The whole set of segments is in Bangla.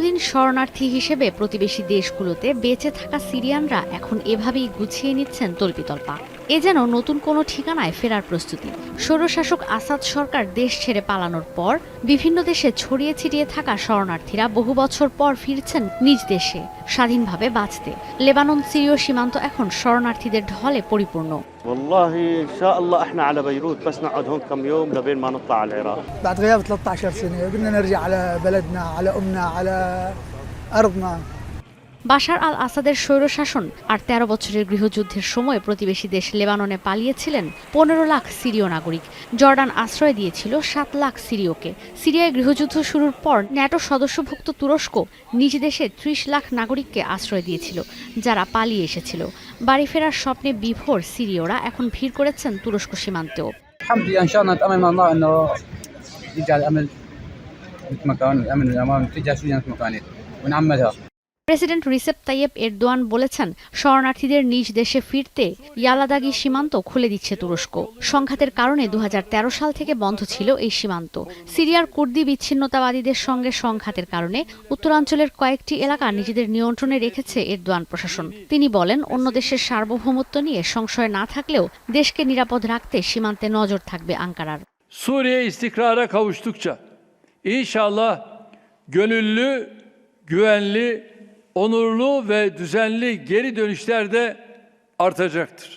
দীর্ঘদিন শরণার্থী হিসেবে প্রতিবেশী দেশগুলোতে বেঁচে থাকা সিরিয়ানরা এখন এভাবেই গুছিয়ে নিচ্ছেন তল্পিতল্পা। এ যেন নতুন কোনো ঠিকানায় ফেরার প্রস্তুতি। স্বৈরশাসক আসাদ সরকার দেশ ছেড়ে পালানোর পর বিভিন্ন দেশে ছড়িয়ে ছিটিয়ে থাকা শরণার্থীরা বহু বছর পর ফিরছেন নিজ দেশে স্বাধীনভাবে বাঁচতে। লেবানন সিরীয় সীমান্ত এখন শরণার্থীদের ঢলে পরিপূর্ণ। والله ان شاء الله احنا على بيروت بس نقعد هون كم يوم لبين ما نطلع على العراق. بعد غياب 13 سنة بدنا نرجع على بلدنا على أمنا على أرضنا. বাশার আল আসাদের স্বৈরশাসন আর ১৩ বছরের গৃহযুদ্ধের সময় প্রতিবেশী দেশ লেবাননে পালিয়েছিলেন ১৫ লাখ সিরীয় নাগরিক। জর্ডান আশ্রয় দিয়েছিল ৭ লাখ সিরীয়কে। সিরিয়ায় গৃহযুদ্ধ শুরুর পর ন্যাটো সদস্যভুক্ত তুরস্ক নিজ দেশে ৩০ লাখ নাগরিককে আশ্রয় দিয়েছিল, যারা পালিয়ে এসেছিল। বাড়ি ফেরার স্বপ্নে বিভোর সিরীয়রা এখন ভিড় করেছেন তুরস্ক সীমান্তেও। الحمد لله ان شاء الله نتامل مع الله انه يرجع الامل مثل ما كان الامن والامان ترجع سوريا مثل ما كانت ونعملها. প্রেসিডেন্ট রিসেপ তাইয়েপ এরদোয়ান বলেছেন, শরণার্থীদের নিজ দেশে ফিরতে ইয়ালাদাগি সীমান্ত খুলে দিচ্ছে তুরস্ক। সংঘাতের কারণে ২০১৩ সাল থেকে বন্ধ ছিল এই সীমান্ত। সিরিয়ার কুর্দি বিচ্ছিন্নতাবাদীদের সঙ্গে সংঘাতের কারণে উত্তরাঞ্চলের কয়েকটি এলাকা নিজেদের নিয়ন্ত্রণে রেখেছে এরদোয়ান প্রশাসন। তিনি বলেন, অন্য দেশের সার্বভৌমত্ব নিয়ে সংশয় না থাকলেও দেশকে নিরাপদ রাখতে সীমান্তে নজর থাকবে আঙ্কারার। Suriye istikrara kavuştukça inşallah gönüllü, güvenli, onurlu ve düzenli geri dönüşler de artacaktır.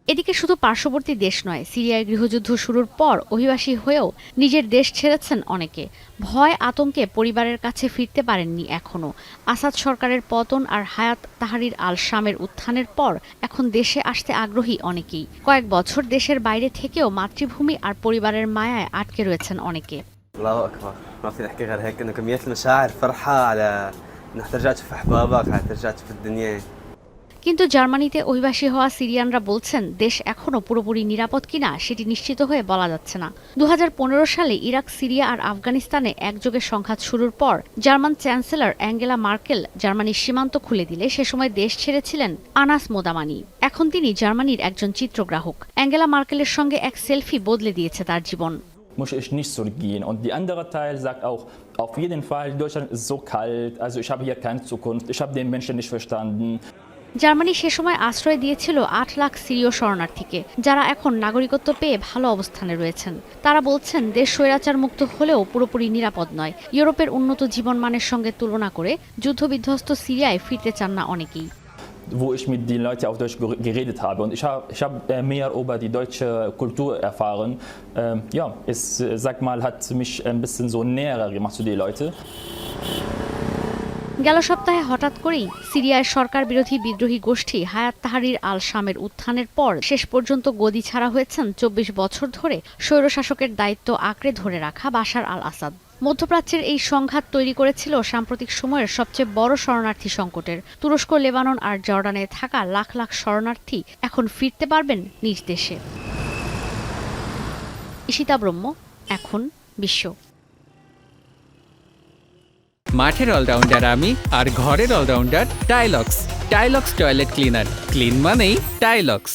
এদিকে শুধু পার্শ্ববর্তী দেশ নয়, সিরিয়ায় গৃহযুদ্ধ শুরুর পর অভিবাসী হয়েও নিজের দেশ ছেড়েছেন অনেকে। ভয় আতঙ্কে পরিবারের কাছে ফিরতে পারেননি এখনো। আসাদ সরকারের পতন আর হায়াত তাহরির আল শামের উত্থানের পর এখন দেশে আসতে আগ্রহী অনেকেই। কয়েক বছর দেশের বাইরে থেকেও মাতৃভূমি আর পরিবারের মায়ায় আটকে রয়েছেন অনেকে। الله أكبر ما في نحكي غير هيك إنه كمية المشاعر فرحة على إنك ترجع تشوف أحبابك على ترجع تشوف الدنيا. কিন্তু জার্মানিতে অভিবাসী হওয়া সিরিয়ানরা বলছেন, দেশ এখনও পুরোপুরি নিরাপদ কিনা সেটি নিশ্চিত হয়ে বলা যাচ্ছে না। ২০১৫ সালে ইরাক, সিরিয়া আর আফগানিস্তানে একযোগে সংঘাত শুরুর পর জার্মান চ্যান্সেলর অ্যাঙ্গেলা মার্কেল জার্মানির সীমান্ত খুলে দিলে সে সময় দেশ ছেড়েছিলেন আনাস মোদামানি। এখন তিনি জার্মানির একজন চিত্রগ্রাহক। অ্যাঙ্গেলা মার্কেলের সঙ্গে এক সেলফি বদলে দিয়েছে তার জীবন। Muss ich nicht zurückgehen. Und die andere Teil sagt auch, auf jeden Fall, Deutschland ist so kalt, also ich habe hier keine Zukunft, ich habe den Menschen nicht verstanden. Germany সে সময় আশ্রয় দিয়েছিল ৮ লাখ সিরীয় শরণার্থীকে, যারা এখন নাগরিকত্ব পেয়ে ভালো অবস্থানে রয়েছেন। তারা বলছেন, দেশ স্বৈরাচার মুক্ত হলেও পুরোপুরি নিরাপদ নয়। ইউরোপের উন্নত জীবনমানের সঙ্গে তুলনা করে যুদ্ধবিধ্বস্ত সিরিয়ায় ফিরতে চান না অনেকেই। Wo ich mit den Leuten auf Deutsch geredet habe. Und ich habe mehr über die deutsche Kultur erfahren. Ja, es, sag mal, hat mich ein bisschen so näher gemacht zu den Leuten. গেল সপ্তাহে হঠাৎ করেই সিরিয়ায় সরকার বিরোধী বিদ্রোহী গোষ্ঠী হায়াত তাহরির আল শামের উত্থানের পর শেষ পর্যন্ত গদি ছাড়া হয়েছেন ২৪ বছর ধরে স্বৈরশাসকের দায়িত্ব আঁকড়ে ধরে রাখা বাশার আল আসাদ। মধ্যপ্রাচ্যের এই সংঘাত তৈরি করেছিল সাম্প্রতিক সময়ের সবচেয়ে বড় শরণার্থী সংকটের। তুরস্ক, লেবানন আর জর্ডানে থাকা লাখ লাখ শরণার্থী এখন ফিরতে পারবেন নিজ দেশে। ঈশিতা ব্রহ্ম, এখন বিশ্ব। মাঠের অলরাউন্ডার আমি, আর ঘরের allrounder Tylox. Tylox toilet cleaner, clean মানেই টাইলক্স।